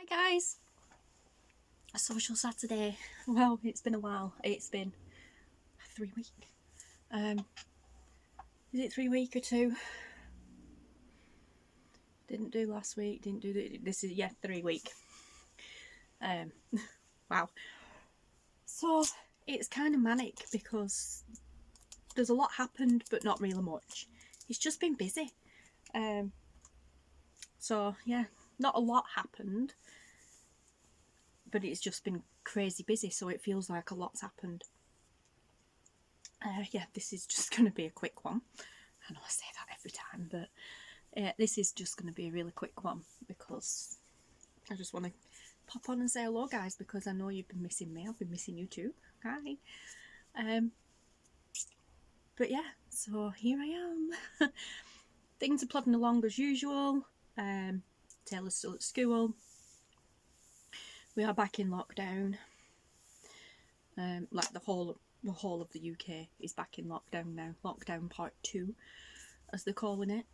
guys, a social Saturday. Well, it's been a while. It's been 3 weeks. Is it 3 weeks or 2? Didn't do last week. Didn't do this. Is 3 week. Wow. So it's kind of manic because there's a lot happened, but not really much. It's just been busy. So yeah, not a lot happened, but it's just been crazy busy, so it feels like a lot's happened. Yeah, this is just going to be a quick one. I know I say that every time, but this is just going to be a really quick one because I just want to pop on and say hello, guys, because I know you've been missing me. I've been missing you too. Hi. But yeah, so here I am. Things are plodding along as usual. Taylor's still at school. We are back in lockdown. Like the whole of the UK is back in lockdown now. Lockdown part 2, as they're calling it.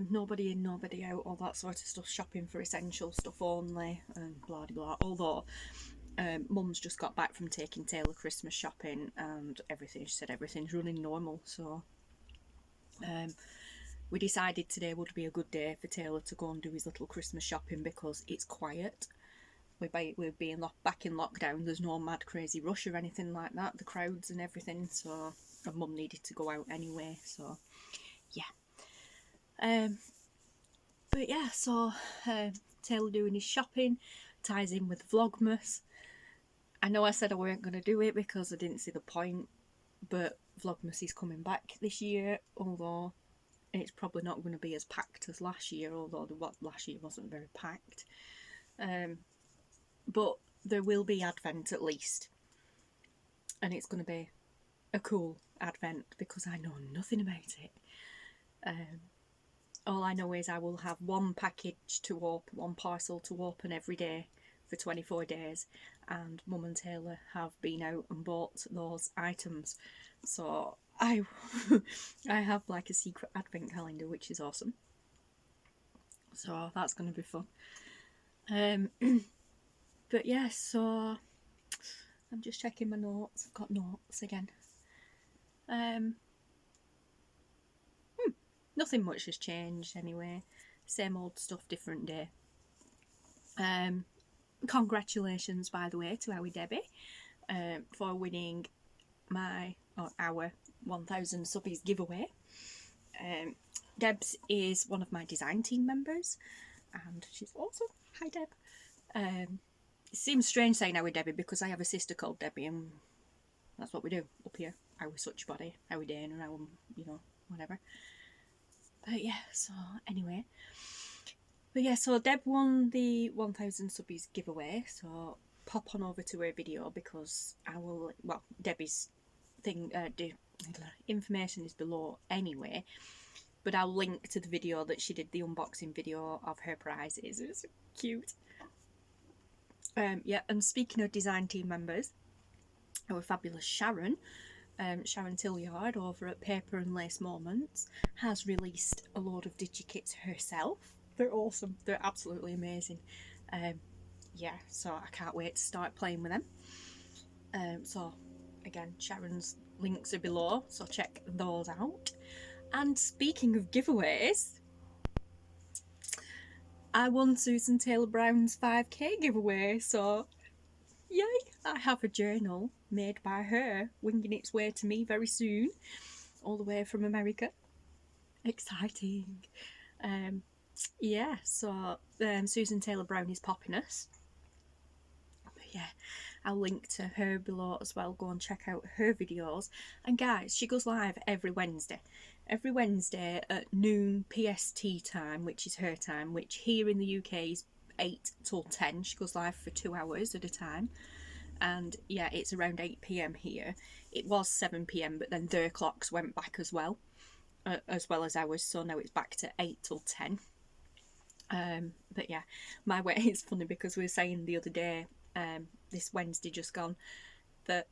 Nobody in, nobody out, all that sort of stuff. Shopping for essential stuff only, and blah blah. Although Mum's just got back from taking Taylor Christmas shopping, and everything. She said everything's running normal. So we decided today would be a good day for Taylor to go and do his little Christmas shopping because it's quiet. We're being back in lockdown. There's no mad crazy rush or anything like that. The crowds and everything. So Mum needed to go out anyway. So yeah. But yeah. So Taylor doing his shopping ties in with Vlogmas. I know I said I weren't going to do it because I didn't see the point. But Vlogmas is coming back this year. Although it's probably not going to be as packed as last year. Although last year wasn't very packed. But there will be Advent at least, and it's going to be a cool Advent because I know nothing about it. All I know is I will have one package to open, one parcel to open every day for 24 days, and Mum and Taylor have been out and bought those items, so I have like a secret Advent calendar, which is awesome. So that's going to be fun. But yeah, so I'm just checking my notes. I've got notes again. Nothing much has changed anyway. Same old stuff, different day. Congratulations, by the way, to our Debbie for winning our 1000 subbies giveaway. Debs is one of my design team members, and she's awesome. Hi, Deb. It seems strange saying our Debbie because I have a sister called Debbie, and that's what we do up here. Our such body, our Dane, and our, whatever. But yeah, so anyway. But yeah, so Deb won the 1000 subbies giveaway, so pop on over to her video because Debbie's thing, information is below anyway, but I'll link to the video that she did, the unboxing video of her prizes. It's cute. Yeah, and speaking of design team members, our fabulous Sharon, Sharon Tilyard over at Paper and Lace Moments, has released a load of digikits herself. They're awesome. They're absolutely amazing. Yeah, so I can't wait to start playing with them. So again, Sharon's links are below, so check those out. And speaking of giveaways, I won Susan Taylor Brown's 5k giveaway, so yay! I have a journal made by her, winging its way to me very soon, all the way from America. Exciting. Yeah, so Susan Taylor Brown is Poppiness. But yeah, I'll link to her below as well. Go and check out her videos. And guys, she goes live every Wednesday. Every Wednesday at noon PST time, which is her time, which here in the UK is 8 till 10. She goes live for 2 hours at a time. And yeah, it's around 8 PM here. It was 7 PM, but then their clocks went back as well as ours, so now it's back to 8 till 10. But yeah, my way is funny because we were saying the other day, this Wednesday just gone, that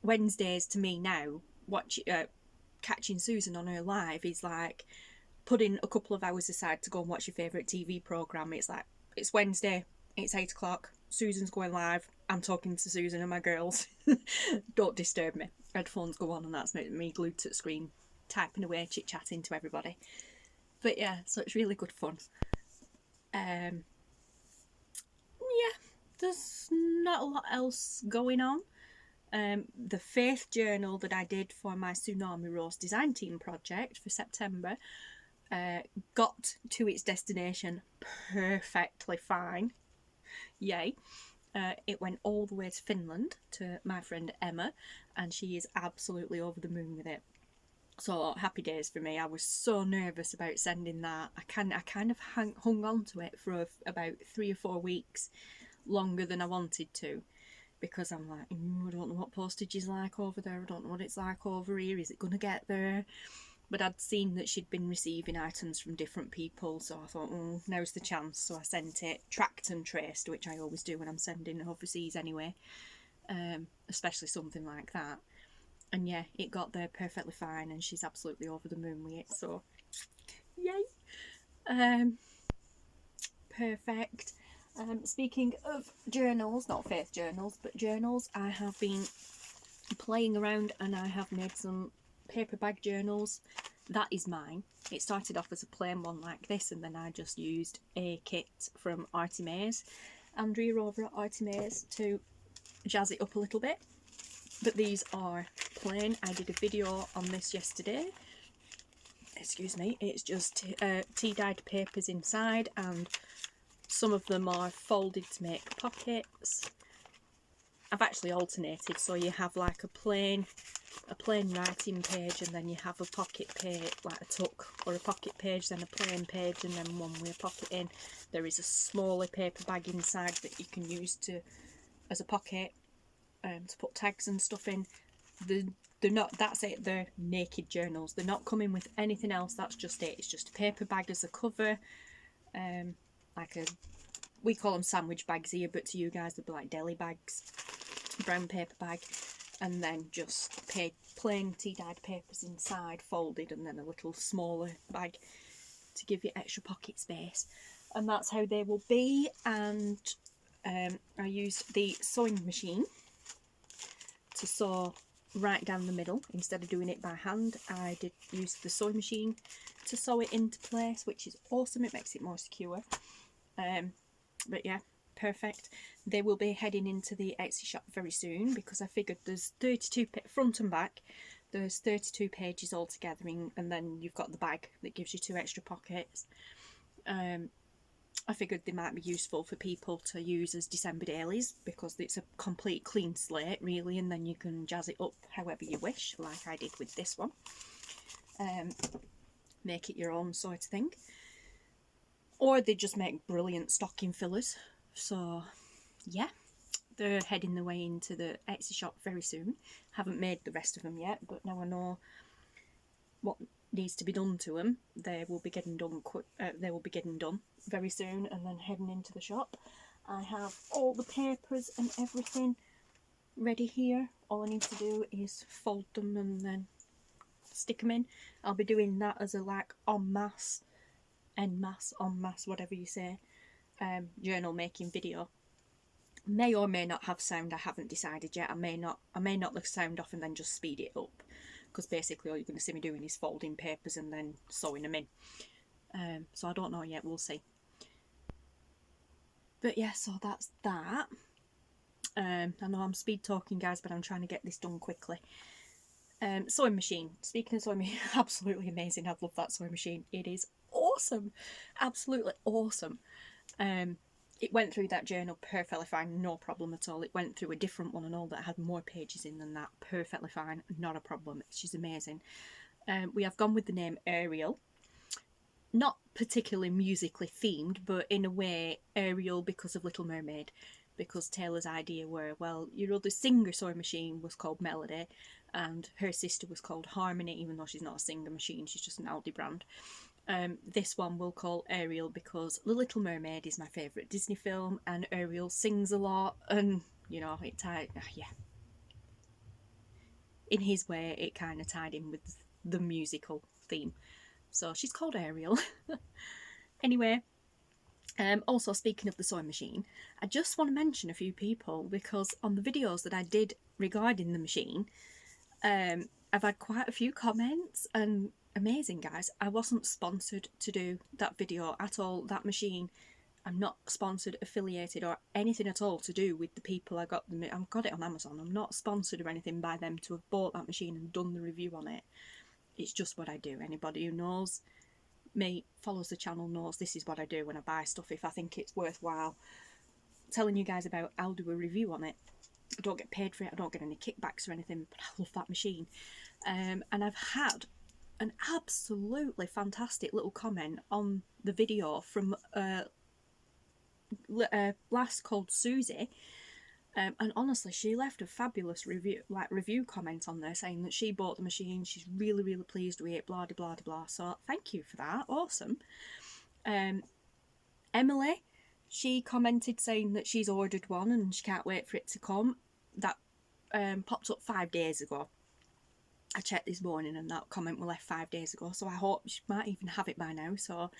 Wednesdays to me now, catching Susan on her live is like putting a couple of hours aside to go and watch your favourite TV programme. It's like It's Wednesday, it's 8 o'clock, Susan's going live, I'm talking to Susan and my girls. Don't disturb me. Headphones go on and that's me glued to the screen, typing away, chit-chatting to everybody. But yeah, so it's really good fun. Yeah, there's not a lot else going on. The faith journal that I did for my Tsunami Rose design team project for September got to its destination perfectly fine. Yay. It went all the way to Finland to my friend Emma, and she is absolutely over the moon with it. So happy days for me. I was so nervous about sending that. I kind of hung on to it for about 3 or 4 weeks, longer than I wanted to, because I'm like, I don't know what postage is like over there. I don't know what it's like over here. Is it going to get there? But I'd seen that she'd been receiving items from different people, so I thought, now's the chance. So I sent it tracked and traced, which I always do when I'm sending overseas anyway, especially something like that. And yeah, it got there perfectly fine, and she's absolutely over the moon with it, so yay. Perfect. Speaking of journals, not faith journals, but journals, I have been playing around and I have made some paper bag journals. That is mine. It started off as a plain one like this, and then I just used a kit from ARTYmaze, Andrea over at ARTYmaze, to jazz it up a little bit. But these are plain. I did a video on this yesterday. Excuse me. It's just tea-dyed papers inside, and some of them are folded to make pockets. I've actually alternated, so you have like a plain writing page, and then you have a pocket page, like a tuck, or a pocket page, then a plain page, and then one with a pocket in. There is a smaller paper bag inside that you can use as a pocket, to put tags and stuff in. They're not, that's it, they're naked journals. They're not coming with anything else, that's just it. It's just a paper bag as a cover, we call them sandwich bags here, but to you guys they'd be like deli bags, brown paper bag, and then just plain tea-dyed papers inside, folded, and then a little smaller bag to give you extra pocket space. And that's how they will be. And I used the sewing machine to sew right down the middle instead of doing it by hand. I did use the sewing machine to sew it into place, which is awesome. It makes it more secure. But yeah, perfect. They will be heading into the Etsy shop very soon, because I figured there's 32 front and back. There's 32 pages altogether, and then you've got the bag that gives you 2 extra pockets. I figured they might be useful for people to use as December dailies, because it's a complete clean slate really, and then you can jazz it up however you wish, like I did with this one. Make it your own sort of thing. Or they just make brilliant stocking fillers. So yeah, they're heading their way into the Etsy shop very soon. Haven't made the rest of them yet, but now I know what needs to be done to them. They will be getting done very soon, and then heading into the shop. I have all the papers and everything ready here. All I need to do is fold them and then stick them in. I'll be doing that as a en masse, whatever you say, journal making video. May or may not have sound, I haven't decided yet. I may not look sound off and then just speed it up, because basically all you're going to see me doing is folding papers and then sewing them in. So I don't know yet, we'll see. But yeah, so that's that. I know I'm speed talking, guys, but I'm trying to get this done quickly. Sewing machine. Speaking of sewing machine, absolutely amazing. I've loved that sewing machine. It is awesome. Absolutely awesome. It went through that journal perfectly fine, no problem at all. It went through a different one and all that had more pages in than that, perfectly fine, not a problem. She's amazing. We have gone with the name Ariel. Not particularly musically themed, but in a way Ariel because of Little Mermaid, because Taylor's idea were, well, your other singer sewing machine was called Melody and her sister was called Harmony, even though she's not a singer machine, she's just an Aldi brand. This one we'll call Ariel because The Little Mermaid is my favourite Disney film, and Ariel sings a lot, and you know, yeah, in his way it kind of tied in with the musical theme, so she's called Ariel. Anyway, Also, speaking of the sewing machine, I just want to mention a few people, because on the videos that I did regarding the machine, I've had quite a few comments, and amazing, guys. I wasn't sponsored to do that video at all. That machine, I'm not sponsored, affiliated, or anything at all to do with the people I got it on Amazon. I'm not sponsored or anything by them to have bought that machine and done the review on it. It's just what I do. Anybody who knows me, follows the channel, knows this is what I do when I buy stuff. If I think it's worthwhile telling you guys about, I'll do a review on it. I don't get paid for it, I don't get any kickbacks or anything, but I love that machine. And I've had an absolutely fantastic little comment on the video from a lass called Susie. And honestly, she left a fabulous review comment on there, saying that she bought the machine, she's really, really pleased with it, blah, blah, blah, blah. So thank you for that, awesome. Emily, she commented saying that she's ordered one and she can't wait for it to come. That popped up 5 days ago. I checked this morning and that comment was left 5 days ago, so I hope she might even have it by now. So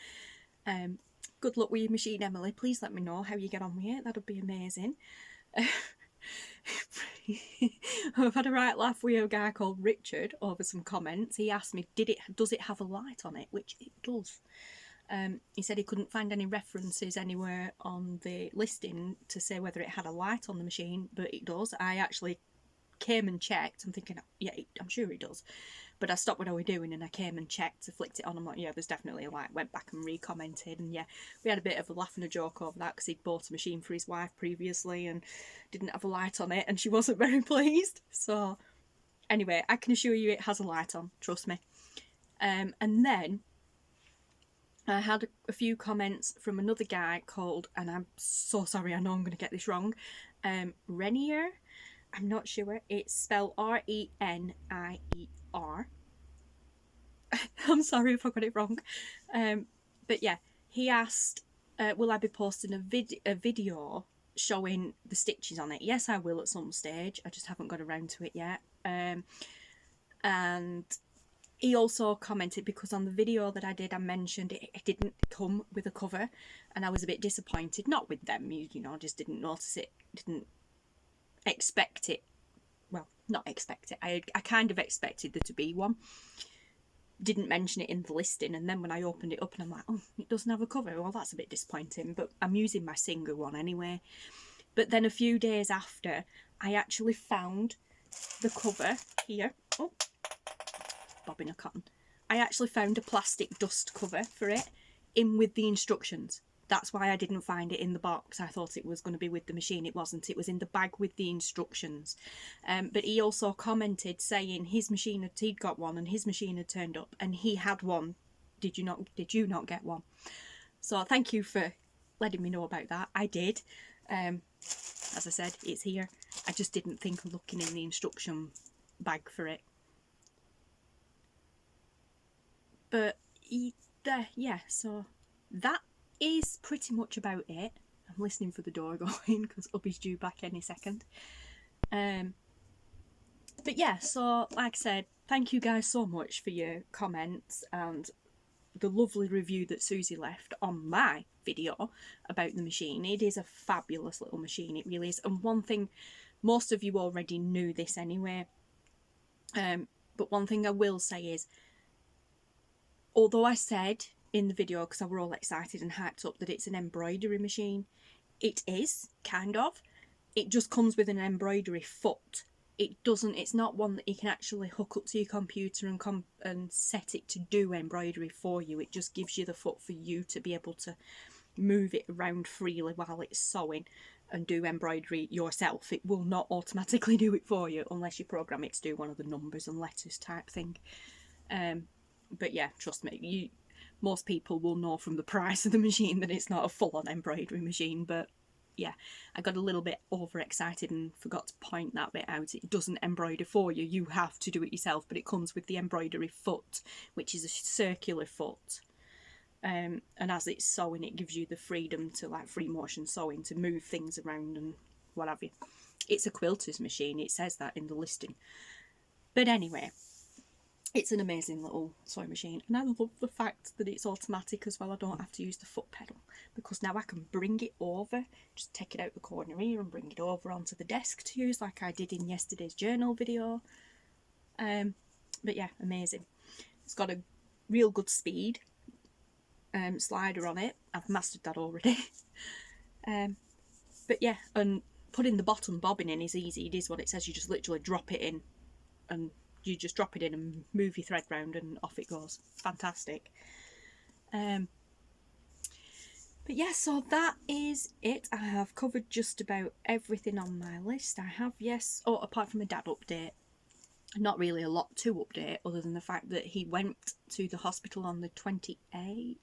good luck with your machine, Emily. Please let me know how you get on with it, that would be amazing. I've had a right laugh with a guy called Richard over some comments. He asked me, does it have a light on it? Which it does. He said he couldn't find any references anywhere on the listing to say whether it had a light on the machine, but it does. I actually came and checked. I'm thinking, yeah, I'm sure it does. But I stopped what I was doing and I came and checked, I flicked it on. I'm like, yeah, there's definitely a light. Went back and re-commented, and yeah, we had a bit of a laugh and a joke over that because he'd bought a machine for his wife previously and didn't have a light on it, and she wasn't very pleased. So anyway, I can assure you it has a light on, trust me. And then I had a few comments from another guy called, and I'm so sorry, I know I'm going to get this wrong, Renier. I'm not sure. It's spelled Renier. I'm sorry if I got it wrong. But yeah, he asked, will I be posting a video showing the stitches on it? Yes, I will at some stage. I just haven't got around to it yet. And he also commented, because on the video that I did, I mentioned it didn't come with a cover, and I was a bit disappointed. Not with them, you know, just didn't notice it, didn't expect it. Well, not expect it. I kind of expected there to be one. Didn't mention it in the listing, and then when I opened it up and I'm like, oh, it doesn't have a cover. Well, that's a bit disappointing, but I'm using my Singer one anyway. But then a few days after, I actually found the cover here. Oh, bobbing a cotton. I actually found a plastic dust cover for it in with the instructions. That's why I didn't find it in the box. I thought it was going to be with the machine. It wasn't. It was in the bag with the instructions. But he also commented saying his machine he'd got one and his machine had turned up and he had one. Did you not get one? So thank you for letting me know about that. I did. As I said, it's here. I just didn't think of looking in the instruction bag for it. But yeah, so that is pretty much about it. I'm listening for the door going because Ubby's due back any second. But yeah, so like I said, thank you guys so much for your comments and the lovely review that Susie left on my video about the machine. It is a fabulous little machine, it really is. And one thing, most of you already knew this anyway, but one thing I will say is, although I said in the video, because I were all excited and hyped up, that it's an embroidery machine, it is, kind of. It just comes with an embroidery foot. It's not one that you can actually hook up to your computer and set it to do embroidery for you. It just gives you the foot for you to be able to move it around freely while it's sewing and do embroidery yourself. It will not automatically do it for you unless you program it to do one of the numbers and letters type thing. But yeah, trust me, most people will know from the price of the machine that it's not a full-on embroidery machine. But yeah, I got a little bit overexcited and forgot to point that bit out. It doesn't embroider for you, you have to do it yourself, but it comes with the embroidery foot, which is a circular foot. And as it's sewing, it gives you the freedom to, like, free motion sewing, to move things around and what have you. It's a quilter's machine, it says that in the listing. But anyway, It's an amazing little sewing machine, and I love the fact that it's automatic as well. I don't have to use the foot pedal, because now I can bring it over, just take it out the corner here and bring it over onto the desk to use, like I did in yesterday's journal video. But yeah, amazing. It's got a real good speed slider on it. I've mastered that already. But yeah, and putting the bottom bobbin in is easy. It is what it says. You just literally drop it in, and you just drop it in and move your thread round and off it goes. Fantastic. But yeah, so that is it. I have covered just about everything on my list. I have, yes, oh, apart from a dad update, not really a lot to update other than the fact that he went to the hospital on the 28th.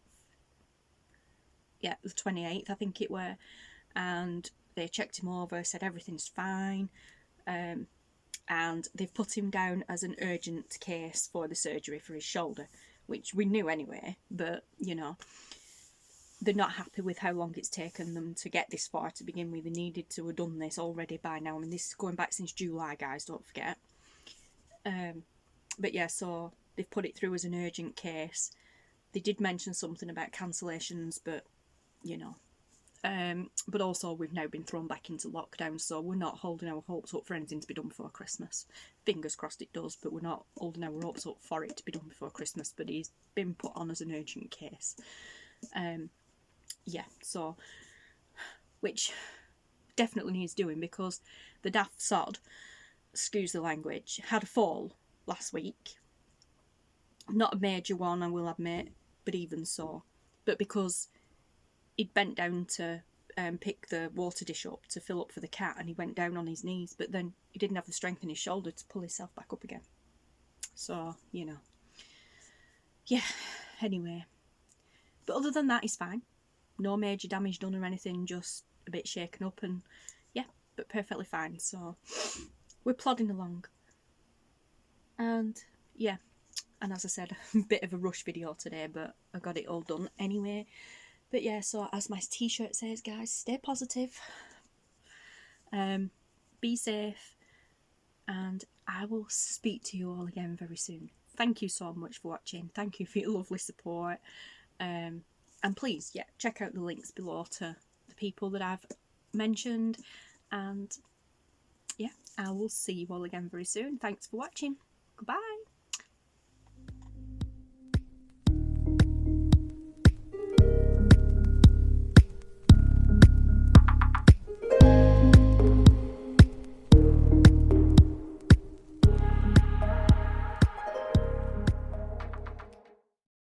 Yeah, the 28th, I think it were, and they checked him over, said everything's fine, and they've put him down as an urgent case for the surgery for his shoulder, which we knew anyway, but, you know, they're not happy with how long it's taken them to get this far to begin with. They needed to have done this already by now. I mean, this is going back since July, guys, don't forget. But yeah, so they've put it through as an urgent case. They did mention something about cancellations, but, you know. But also we've now been thrown back into lockdown, so we're not holding our hopes up for anything to be done before Christmas. Fingers crossed it does, but we're not holding our hopes up for it to be done before Christmas. But he's been put on as an urgent case. Yeah, so, which definitely needs doing, because the daft sod, excuse the language, had a fall last week. Not a major one, I will admit, but even so. But because he'd bent down to pick the water dish up to fill up for the cat, and he went down on his knees, but then he didn't have the strength in his shoulder to pull himself back up again. So, you know. Yeah, anyway. But other than that, he's fine. No major damage done or anything, just a bit shaken up, and yeah, but perfectly fine. So we're plodding along. And yeah, and as I said, a bit of a rush video today, but I got it all done anyway. But yeah, so as my t-shirt says, guys, stay positive, be safe, and I will speak to you all again very soon. Thank you so much for watching. Thank you for your lovely support. And please, yeah, check out the links below to the people that I've mentioned. And yeah, I will see you all again very soon. Thanks for watching. Goodbye.